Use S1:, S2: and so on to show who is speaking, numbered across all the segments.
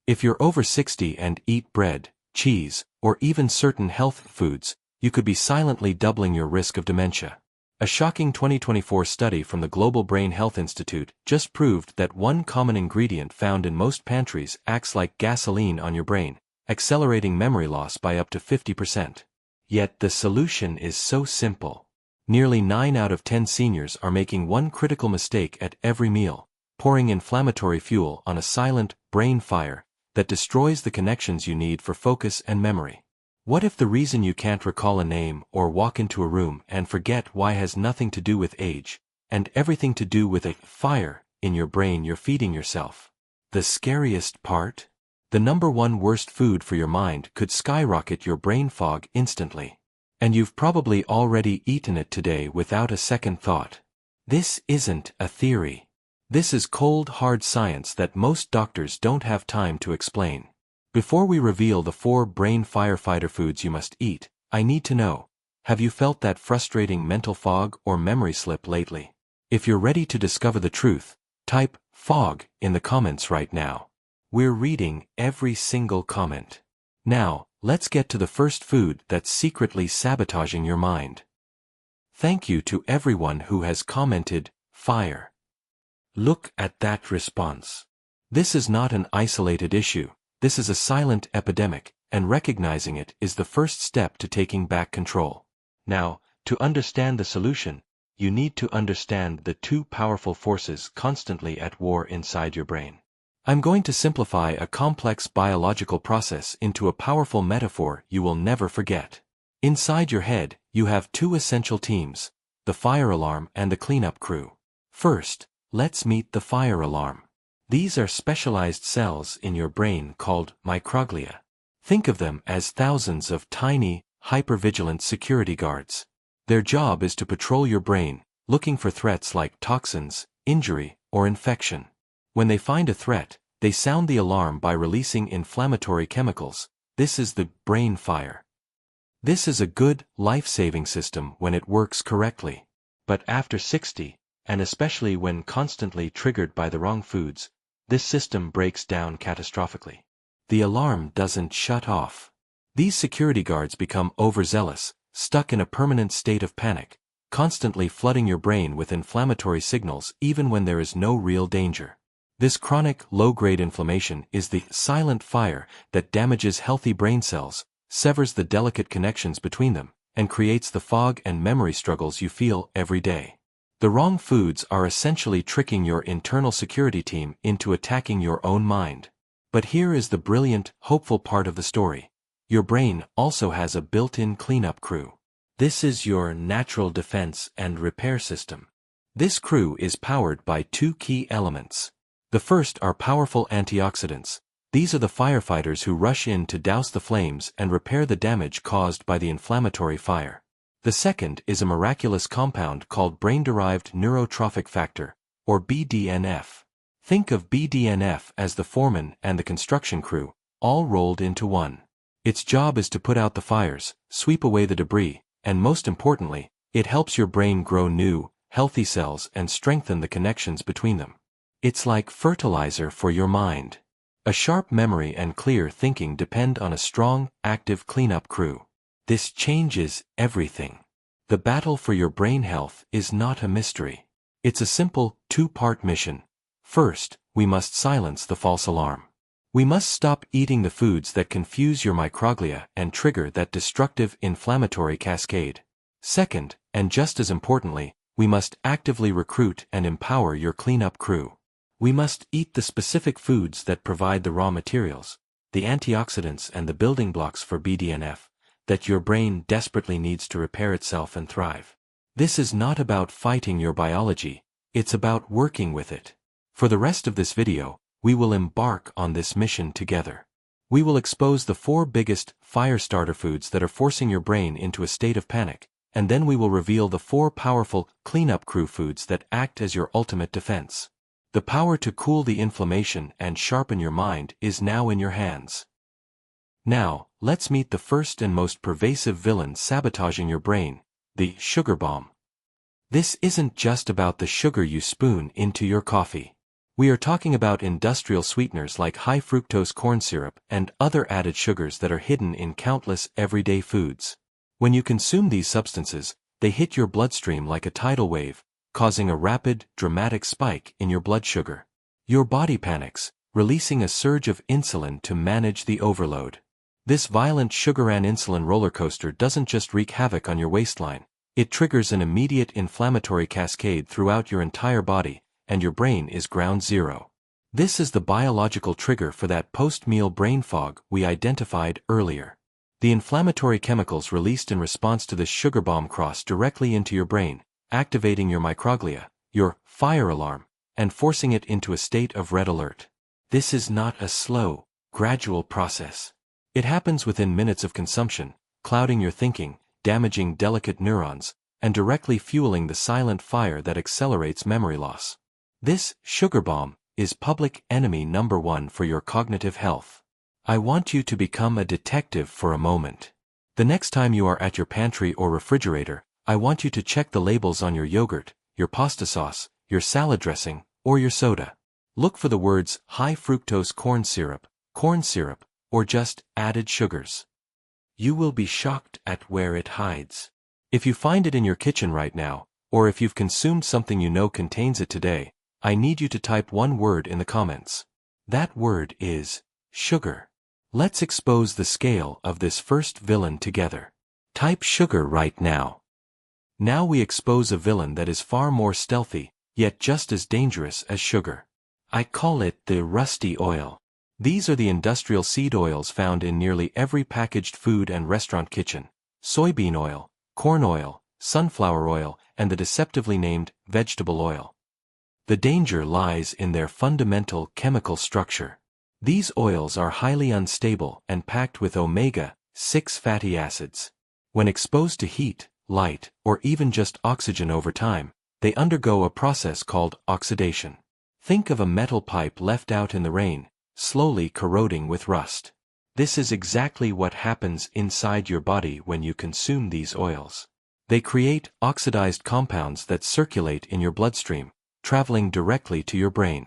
S1: If you're over 60 and eat bread, cheese, or even certain health foods, you could be silently doubling your risk of dementia. A shocking 2024 study from the Global Brain Health Institute just proved that one common ingredient found in most pantries acts like gasoline on your brain, accelerating memory loss by up to 50%. Yet the solution is so simple. Nearly 9 out of 10 seniors are making one critical mistake at every meal: pouring inflammatory fuel on a silent brain fire that destroys the connections you need for focus and memory. What if the reason you can't recall a name or walk into a room and forget why has nothing to do with age, and everything to do with a fire in your brain you're feeding yourself? The scariest part? The number one worst food for your mind could skyrocket your brain fog instantly. And you've probably already eaten it today without a second thought. This isn't a theory. This is cold, hard science that most doctors don't have time to explain. Before we reveal the 4 brain firefighter foods you must eat, I need to know, have you felt that frustrating mental fog or memory slip lately? If you're ready to discover the truth, type "fog" in the comments right now. We're reading every single comment. Now, let's get to the first food that's secretly sabotaging your mind. Thank you to everyone who has commented "fire." Look at that response. This is not an isolated issue. This is a silent epidemic, and recognizing it is the first step to taking back control. Now, to understand the solution, you need to understand the 2 powerful forces constantly at war inside your brain. I'm going to simplify a complex biological process into a powerful metaphor you will never forget. Inside your head, you have 2 essential teams: the fire alarm and the cleanup crew. First, let's meet the fire alarm. These are specialized cells in your brain called microglia. Think of them as thousands of tiny, hypervigilant security guards. Their job is to patrol your brain, looking for threats like toxins, injury, or infection. When they find a threat, they sound the alarm by releasing inflammatory chemicals. This is the brain fire. This is a good, life-saving system when it works correctly. But after 60, and especially when constantly triggered by the wrong foods, this system breaks down catastrophically. The alarm doesn't shut off. These security guards become overzealous, stuck in a permanent state of panic, constantly flooding your brain with inflammatory signals even when there is no real danger. This chronic, low-grade inflammation is the silent fire that damages healthy brain cells, severs the delicate connections between them, and creates the fog and memory struggles you feel every day. The wrong foods are essentially tricking your internal security team into attacking your own mind. But here is the brilliant, hopeful part of the story. Your brain also has a built-in cleanup crew. This is your natural defense and repair system. This crew is powered by 2 key elements. The first are powerful antioxidants. These are the firefighters who rush in to douse the flames and repair the damage caused by the inflammatory fire. The second is a miraculous compound called brain-derived neurotrophic factor, or BDNF. Think of BDNF as the foreman and the construction crew, all rolled into one. Its job is to put out the fires, sweep away the debris, and most importantly, it helps your brain grow new, healthy cells and strengthen the connections between them. It's like fertilizer for your mind. A sharp memory and clear thinking depend on a strong, active cleanup crew. This changes everything. The battle for your brain health is not a mystery. It's a simple, 2-part mission. First, we must silence the false alarm. We must stop eating the foods that confuse your microglia and trigger that destructive inflammatory cascade. Second, and just as importantly, we must actively recruit and empower your cleanup crew. We must eat the specific foods that provide the raw materials, the antioxidants and the building blocks for BDNF, that your brain desperately needs to repair itself and thrive. This is not about fighting your biology, it's about working with it. For the rest of this video, we will embark on this mission together. We will expose the 4 biggest fire starter foods that are forcing your brain into a state of panic, and then we will reveal the 4 powerful cleanup crew foods that act as your ultimate defense. The power to cool the inflammation and sharpen your mind is now in your hands. Now, let's meet the first and most pervasive villain sabotaging your brain, the sugar bomb. This isn't just about the sugar you spoon into your coffee. We are talking about industrial sweeteners like high fructose corn syrup and other added sugars that are hidden in countless everyday foods. When you consume these substances, they hit your bloodstream like a tidal wave, causing a rapid, dramatic spike in your blood sugar. Your body panics, releasing a surge of insulin to manage the overload. This violent sugar and insulin roller coaster doesn't just wreak havoc on your waistline, it triggers an immediate inflammatory cascade throughout your entire body, and your brain is ground zero. This is the biological trigger for that post-meal brain fog we identified earlier. The inflammatory chemicals released in response to this sugar bomb cross directly into your brain, activating your microglia, your fire alarm, and forcing it into a state of red alert. This is not a slow, gradual process. It happens within minutes of consumption, clouding your thinking, damaging delicate neurons, and directly fueling the silent fire that accelerates memory loss. This sugar bomb is public enemy number one for your cognitive health. I want you to become a detective for a moment. The next time you are at your pantry or refrigerator, I want you to check the labels on your yogurt, your pasta sauce, your salad dressing, or your soda. Look for the words high fructose corn syrup, or just added sugars. You will be shocked at where it hides. If you find it in your kitchen right now, or if you've consumed something you know contains it today, I need you to type one word in the comments. That word is sugar. Let's expose the scale of this first villain together. Type sugar right now. Now we expose a villain that is far more stealthy, yet just as dangerous as sugar. I call it the rusty oil. These are the industrial seed oils found in nearly every packaged food and restaurant kitchen: soybean oil, corn oil, sunflower oil, and the deceptively named vegetable oil. The danger lies in their fundamental chemical structure. These oils are highly unstable and packed with omega-6 fatty acids. When exposed to heat, light, or even just oxygen over time, they undergo a process called oxidation. Think of a metal pipe left out in the rain, slowly corroding with rust. This is exactly what happens inside your body when you consume these oils. They create oxidized compounds that circulate in your bloodstream, traveling directly to your brain.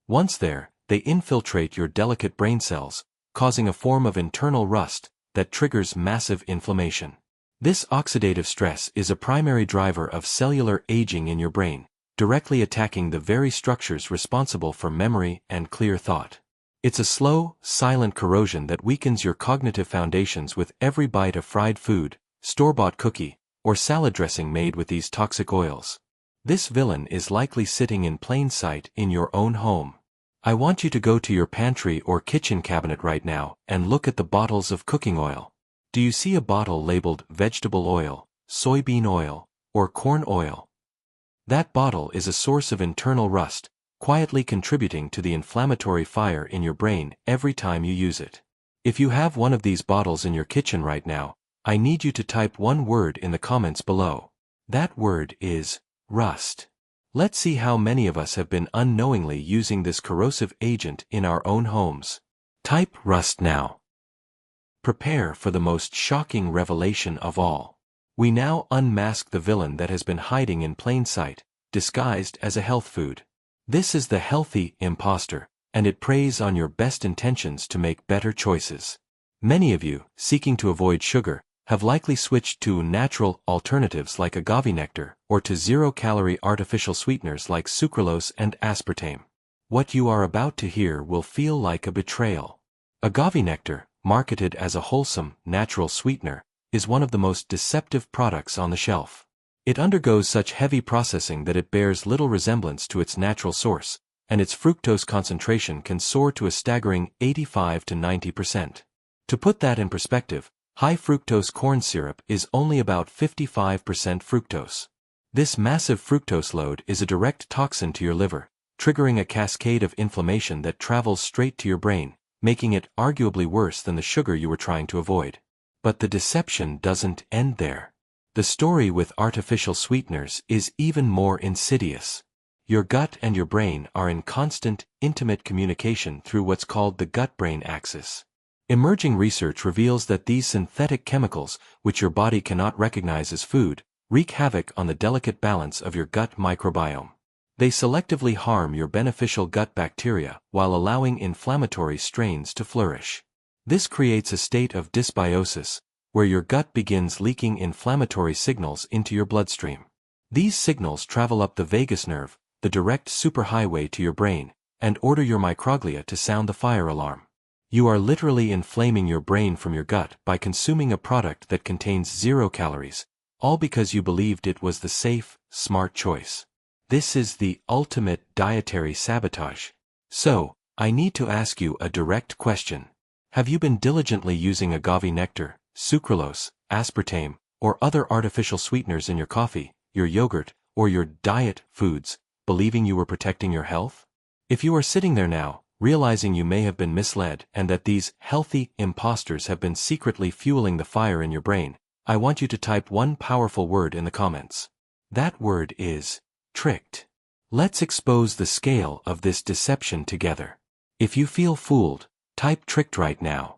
S1: Once there, they infiltrate your delicate brain cells, causing a form of internal rust that triggers massive inflammation. This oxidative stress is a primary driver of cellular aging in your brain, directly attacking the very structures responsible for memory and clear thought. It's a slow, silent corrosion that weakens your cognitive foundations with every bite of fried food, store-bought cookie, or salad dressing made with these toxic oils. This villain is likely sitting in plain sight in your own home. I want you to go to your pantry or kitchen cabinet right now and look at the bottles of cooking oil. Do you see a bottle labeled vegetable oil, soybean oil, or corn oil? That bottle is a source of internal rust, quietly contributing to the inflammatory fire in your brain every time you use it. If you have one of these bottles in your kitchen right now, I need you to type one word in the comments below. That word is rust. Let's see how many of us have been unknowingly using this corrosive agent in our own homes. Type rust now. Prepare for the most shocking revelation of all. We now unmask the villain that has been hiding in plain sight, disguised as a health food. This is the healthy imposter, and it preys on your best intentions to make better choices. Many of you, seeking to avoid sugar, have likely switched to natural alternatives like agave nectar or to zero-calorie artificial sweeteners like sucralose and aspartame. What you are about to hear will feel like a betrayal. Agave nectar, marketed as a wholesome, natural sweetener, is one of the most deceptive products on the shelf. It undergoes such heavy processing that it bears little resemblance to its natural source, and its fructose concentration can soar to a staggering 85 to 90%. To put that in perspective, high fructose corn syrup is only about 55% fructose. This massive fructose load is a direct toxin to your liver, triggering a cascade of inflammation that travels straight to your brain, making it arguably worse than the sugar you were trying to avoid. But the deception doesn't end there. The story with artificial sweeteners is even more insidious. Your gut and your brain are in constant, intimate communication through what's called the gut-brain axis. Emerging research reveals that these synthetic chemicals, which your body cannot recognize as food, wreak havoc on the delicate balance of your gut microbiome. They selectively harm your beneficial gut bacteria while allowing inflammatory strains to flourish. This creates a state of dysbiosis, where your gut begins leaking inflammatory signals into your bloodstream. These signals travel up the vagus nerve, the direct superhighway to your brain, and order your microglia to sound the fire alarm. You are literally inflaming your brain from your gut by consuming a product that contains 0 calories, all because you believed it was the safe, smart choice. This is the ultimate dietary sabotage. So, I need to ask you a direct question. Have you been diligently using agave nectar, sucralose, aspartame, or other artificial sweeteners in your coffee, your yogurt, or your diet foods, believing you were protecting your health? If you are sitting there now, realizing you may have been misled and that these healthy imposters have been secretly fueling the fire in your brain, I want you to type one powerful word in the comments. That word is tricked. Let's expose the scale of this deception together. If you feel fooled, type tricked right now.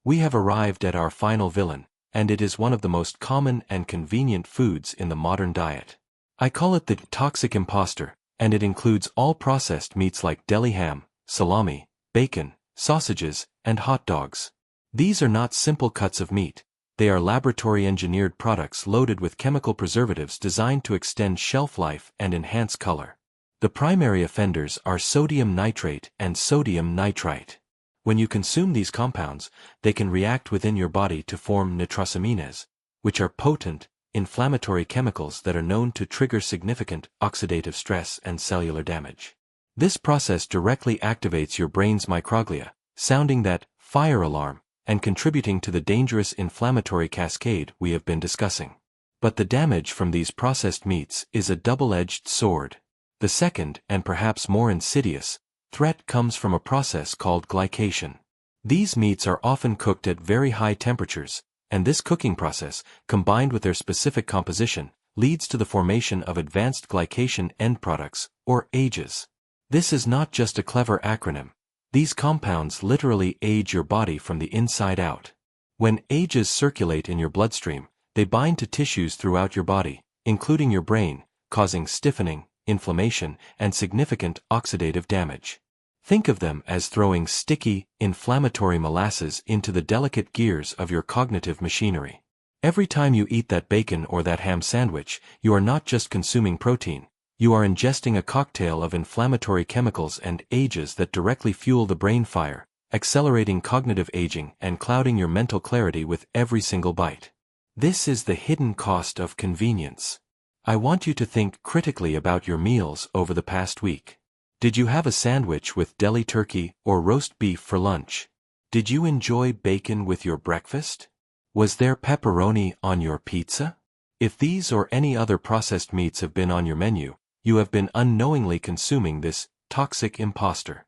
S1: We have arrived at our final villain, and it is one of the most common and convenient foods in the modern diet. I call it the toxic imposter, and it includes all processed meats like deli ham, salami, bacon, sausages, and hot dogs. These are not simple cuts of meat. They are laboratory-engineered products loaded with chemical preservatives designed to extend shelf life and enhance color. The primary offenders are sodium nitrate and sodium nitrite. When you consume these compounds, they can react within your body to form nitrosamines, which are potent, inflammatory chemicals that are known to trigger significant oxidative stress and cellular damage. This process directly activates your brain's microglia, sounding that fire alarm and contributing to the dangerous inflammatory cascade we have been discussing. But the damage from these processed meats is a double-edged sword. The second, and perhaps more insidious, threat comes from a process called glycation. These meats are often cooked at very high temperatures, and this cooking process, combined with their specific composition, leads to the formation of advanced glycation end products, or AGEs. This is not just a clever acronym. These compounds literally age your body from the inside out. When AGEs circulate in your bloodstream, they bind to tissues throughout your body, including your brain, causing stiffening, inflammation, and significant oxidative damage. Think of them as throwing sticky, inflammatory molasses into the delicate gears of your cognitive machinery. Every time you eat that bacon or that ham sandwich, you are not just consuming protein. You are ingesting a cocktail of inflammatory chemicals and AGEs that directly fuel the brain fire, accelerating cognitive aging and clouding your mental clarity with every single bite. This is the hidden cost of convenience. I want you to think critically about your meals over the past week. Did you have a sandwich with deli turkey or roast beef for lunch? Did you enjoy bacon with your breakfast? Was there pepperoni on your pizza? If these or any other processed meats have been on your menu, you have been unknowingly consuming this toxic imposter.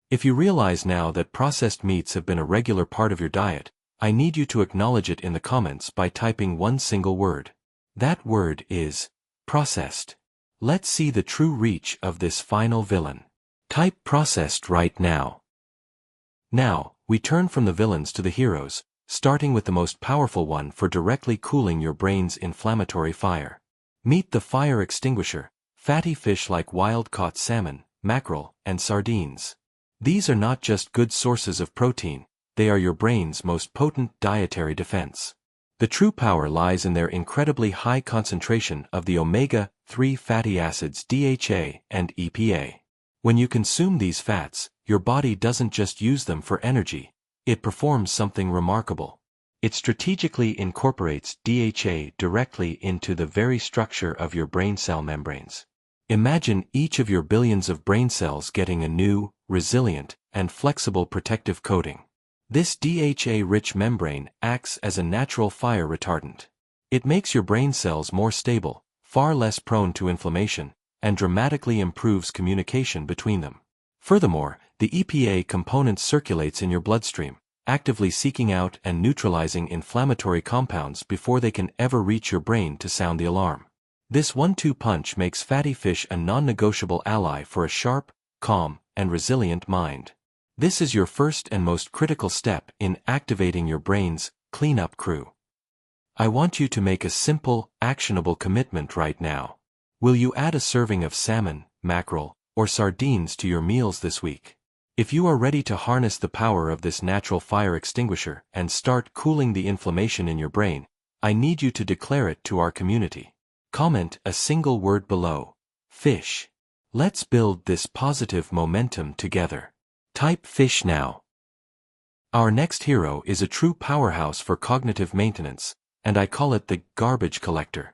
S1: If you realize now that processed meats have been a regular part of your diet, I need you to acknowledge it in the comments by typing one single word. That word is processed. Let's see the true reach of this final villain. Type processed right now. Now, we turn from the villains to the heroes, starting with the most powerful one for directly cooling your brain's inflammatory fire. Meet the fire extinguisher, fatty fish like wild-caught salmon, mackerel, and sardines. These are not just good sources of protein, they are your brain's most potent dietary defense. The true power lies in their incredibly high concentration of the omega-3 fatty acids DHA and EPA. When you consume these fats, your body doesn't just use them for energy, it performs something remarkable. It strategically incorporates DHA directly into the very structure of your brain cell membranes. Imagine each of your billions of brain cells getting a new, resilient, and flexible protective coating. This DHA-rich membrane acts as a natural fire retardant. It makes your brain cells more stable, far less prone to inflammation, and dramatically improves communication between them. Furthermore, the EPA component circulates in your bloodstream, actively seeking out and neutralizing inflammatory compounds before they can ever reach your brain to sound the alarm. This one-two punch makes fatty fish a non-negotiable ally for a sharp, calm, and resilient mind. This is your first and most critical step in activating your brain's cleanup crew. I want you to make a simple, actionable commitment right now. Will you add a serving of salmon, mackerel, or sardines to your meals this week? If you are ready to harness the power of this natural fire extinguisher and start cooling the inflammation in your brain, I need you to declare it to our community. Comment a single word below. Fish. Let's build this positive momentum together. Type fish now. Our next hero is a true powerhouse for cognitive maintenance, and I call it the garbage collector.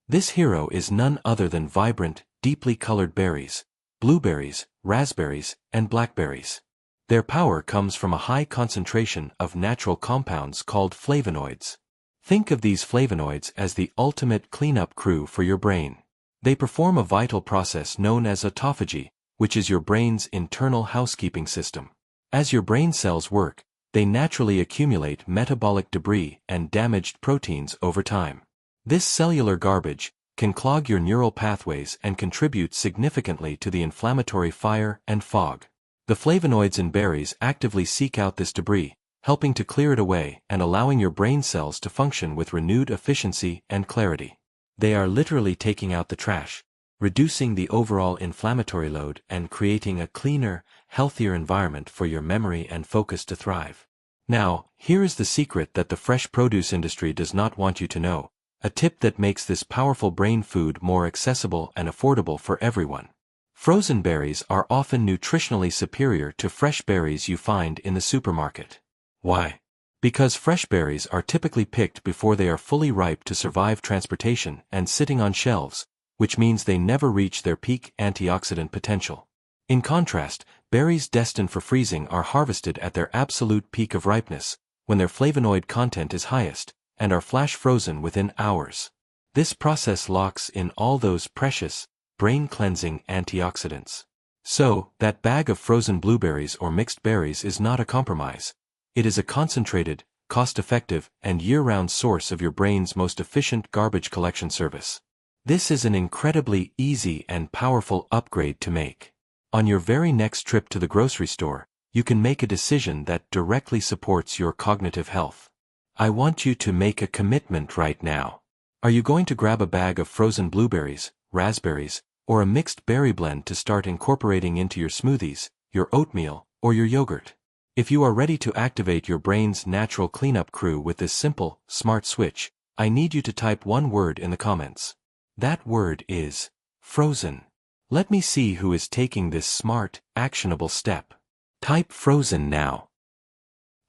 S1: This hero is none other than vibrant, deeply colored berries, blueberries, raspberries, and blackberries. Their power comes from a high concentration of natural compounds called flavonoids. Think of these flavonoids as the ultimate cleanup crew for your brain. They perform a vital process known as autophagy, which is your brain's internal housekeeping system. As your brain cells work, they naturally accumulate metabolic debris and damaged proteins over time. This cellular garbage can clog your neural pathways and contribute significantly to the inflammatory fire and fog. The flavonoids in berries actively seek out this debris, helping to clear it away and allowing your brain cells to function with renewed efficiency and clarity. They are literally taking out the trash, reducing the overall inflammatory load and creating a cleaner, healthier environment for your memory and focus to thrive. Now, here is the secret that the fresh produce industry does not want you to know, a tip that makes this powerful brain food more accessible and affordable for everyone. Frozen berries are often nutritionally superior to fresh berries you find in the supermarket. Why? Because fresh berries are typically picked before they are fully ripe to survive transportation and sitting on shelves, which means they never reach their peak antioxidant potential. In contrast, berries destined for freezing are harvested at their absolute peak of ripeness, when their flavonoid content is highest, and are flash frozen within hours. This process locks in all those precious, brain-cleansing antioxidants. So, that bag of frozen blueberries or mixed berries is not a compromise. It is a concentrated, cost-effective, and year-round source of your brain's most efficient garbage collection service. This is an incredibly easy and powerful upgrade to make. On your very next trip to the grocery store, you can make a decision that directly supports your cognitive health. I want you to make a commitment right now. Are you going to grab a bag of frozen blueberries, raspberries, or a mixed berry blend to start incorporating into your smoothies, your oatmeal, or your yogurt? If you are ready to activate your brain's natural cleanup crew with this simple, smart switch, I need you to type one word in the comments. That word is frozen. Let me see who is taking this smart, actionable step. Type frozen now.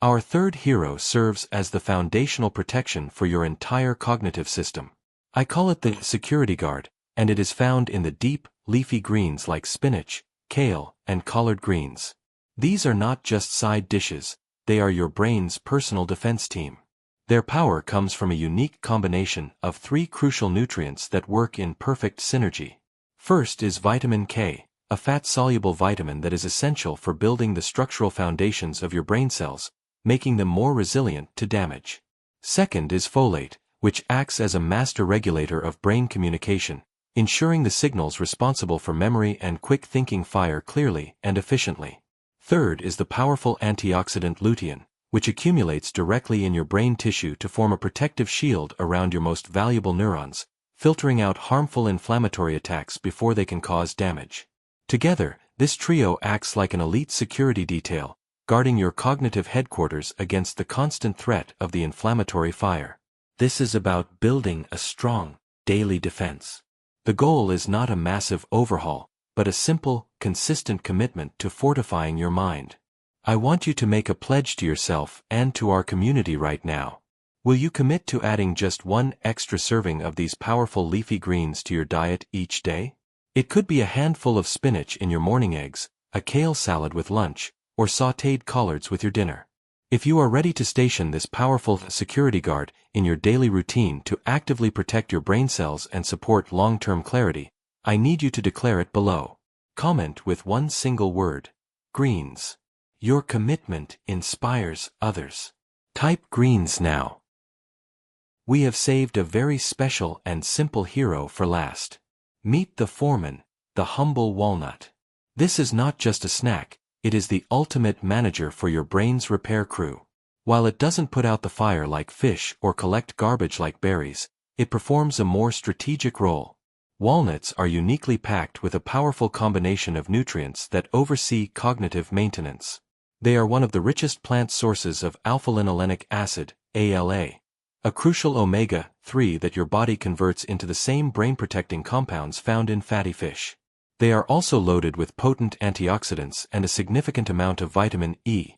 S1: Our third hero serves as the foundational protection for your entire cognitive system. I call it the security guard, and it is found in the deep, leafy greens like spinach, kale, and collard greens. These are not just side dishes, they are your brain's personal defense team. Their power comes from a unique combination of three crucial nutrients that work in perfect synergy. First is vitamin K, a fat-soluble vitamin that is essential for building the structural foundations of your brain cells, making them more resilient to damage. Second is folate, which acts as a master regulator of brain communication, ensuring the signals responsible for memory and quick thinking fire clearly and efficiently. Third is the powerful antioxidant lutein, which accumulates directly in your brain tissue to form a protective shield around your most valuable neurons, filtering out harmful inflammatory attacks before they can cause damage. Together, this trio acts like an elite security detail, guarding your cognitive headquarters against the constant threat of the inflammatory fire. This is about building a strong, daily defense. The goal is not a massive overhaul, but a simple, consistent commitment to fortifying your mind. I want you to make a pledge to yourself and to our community right now. Will you commit to adding just one extra serving of these powerful leafy greens to your diet each day? It could be a handful of spinach in your morning eggs, a kale salad with lunch, or sautéed collards with your dinner. If you are ready to station this powerful security guard in your daily routine to actively protect your brain cells and support long-term clarity, I need you to declare it below. Comment with one single word: greens. Your commitment inspires others. Type greens now. We have saved a very special and simple hero for last. Meet the foreman, the humble walnut. This is not just a snack, it is the ultimate manager for your brain's repair crew. While it doesn't put out the fire like fish or collect garbage like berries, it performs a more strategic role. Walnuts are uniquely packed with a powerful combination of nutrients that oversee cognitive maintenance. They are one of the richest plant sources of alpha-linolenic acid, ALA, a crucial omega-3 that your body converts into the same brain-protecting compounds found in fatty fish. They are also loaded with potent antioxidants and a significant amount of vitamin E.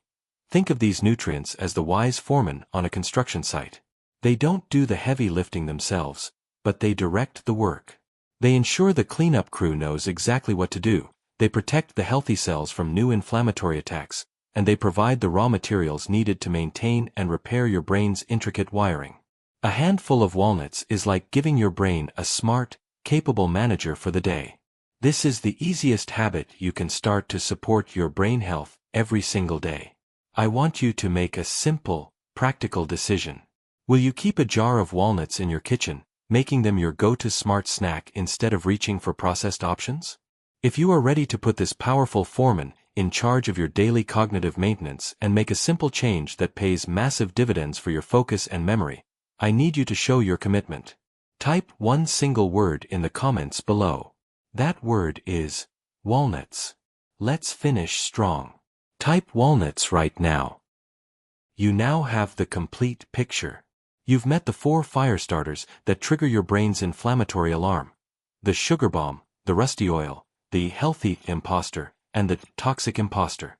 S1: Think of these nutrients as the wise foreman on a construction site. They don't do the heavy lifting themselves, but they direct the work. They ensure the cleanup crew knows exactly what to do, they protect the healthy cells from new inflammatory attacks, and they provide the raw materials needed to maintain and repair your brain's intricate wiring. A handful of walnuts is like giving your brain a smart, capable manager for the day. This is the easiest habit you can start to support your brain health every single day. I want you to make a simple, practical decision. Will you keep a jar of walnuts in your kitchen, making them your go-to smart snack instead of reaching for processed options? If you are ready to put this powerful foreman in charge of your daily cognitive maintenance and make a simple change that pays massive dividends for your focus and memory, I need you to show your commitment. Type one single word in the comments below. That word is walnuts. Let's finish strong. Type walnuts right now. You now have the complete picture. You've met the 4 fire starters that trigger your brain's inflammatory alarm: the sugar bomb, the rusty oil, the healthy imposter, and the toxic imposter.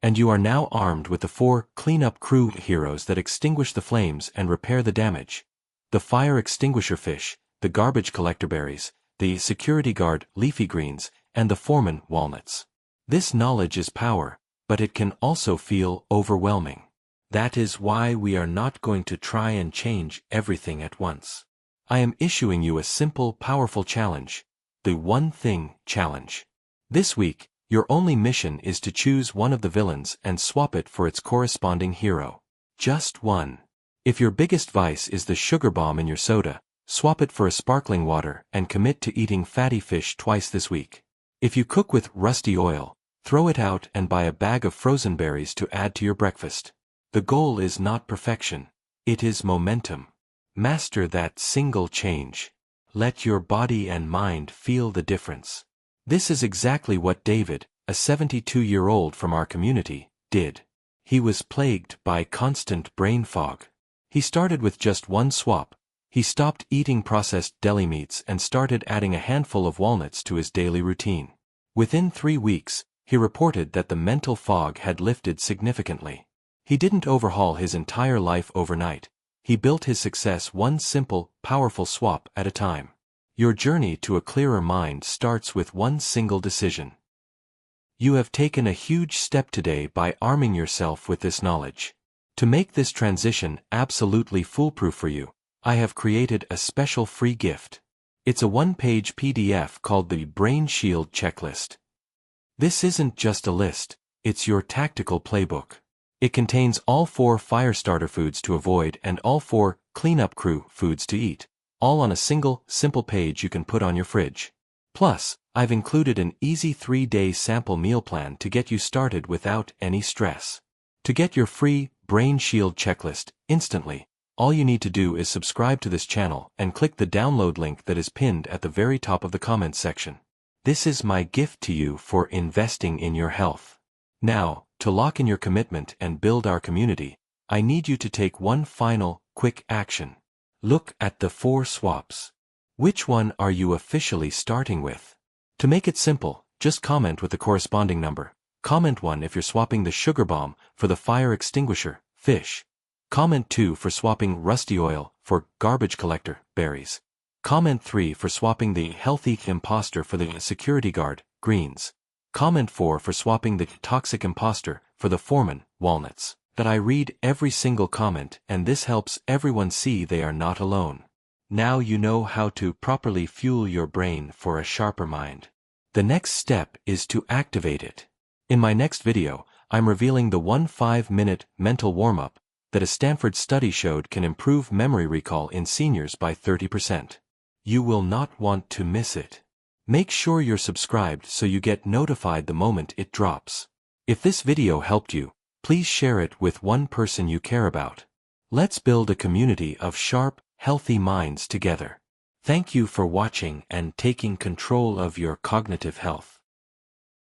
S1: And you are now armed with the 4 cleanup crew heroes that extinguish the flames and repair the damage: the fire extinguisher fish, the garbage collector berries, the security guard leafy greens, and the foreman walnuts. This knowledge is power, but it can also feel overwhelming. That is why we are not going to try and change everything at once. I am issuing you a simple, powerful challenge, the One Thing Challenge. This week, your only mission is to choose one of the villains and swap it for its corresponding hero. Just one. If your biggest vice is the sugar bomb in your soda, swap it for a sparkling water and commit to eating fatty fish twice this week. If you cook with rusty oil, throw it out and buy a bag of frozen berries to add to your breakfast. The goal is not perfection, it is momentum. Master that single change. Let your body and mind feel the difference. This is exactly what David, a 72-year-old from our community, did. He was plagued by constant brain fog. He started with just one swap. He stopped eating processed deli meats and started adding a handful of walnuts to his daily routine. Within 3 weeks, he reported that the mental fog had lifted significantly. He didn't overhaul his entire life overnight. He built his success one simple, powerful swap at a time. Your journey to a clearer mind starts with one single decision. You have taken a huge step today by arming yourself with this knowledge. To make this transition absolutely foolproof for you, I have created a special free gift. It's a 1-page PDF called the Brain Shield Checklist. This isn't just a list, it's your tactical playbook. It contains all 4 fire starter foods to avoid and all 4 cleanup crew foods to eat, all on a single, simple page you can put on your fridge. Plus, I've included an easy 3-day sample meal plan to get you started without any stress. To get your free Brain Shield checklist instantly, all you need to do is subscribe to this channel and click the download link that is pinned at the very top of the comments section. This is my gift to you for investing in your health. Now, to lock in your commitment and build our community, I need you to take one final, quick action. Look at the 4 swaps. Which one are you officially starting with? To make it simple, just comment with the corresponding number. Comment 1 if you're swapping the sugar bomb for the fire extinguisher fish. Comment 2 for swapping rusty oil for garbage collector berries. Comment 3 for swapping the healthy imposter for the security guard greens. Comment 4 for swapping the toxic imposter for the foreman walnuts. That I read every single comment, and this helps everyone see they are not alone. Now you know how to properly fuel your brain for a sharper mind. The next step is to activate it. In my next video, I'm revealing the 5-minute mental warm-up that a Stanford study showed can improve memory recall in seniors by 30%. You will not want to miss it. Make sure you're subscribed so you get notified the moment it drops. If this video helped you, please share it with one person you care about. Let's build a community of sharp, healthy minds together. Thank you for watching and taking control of your cognitive health.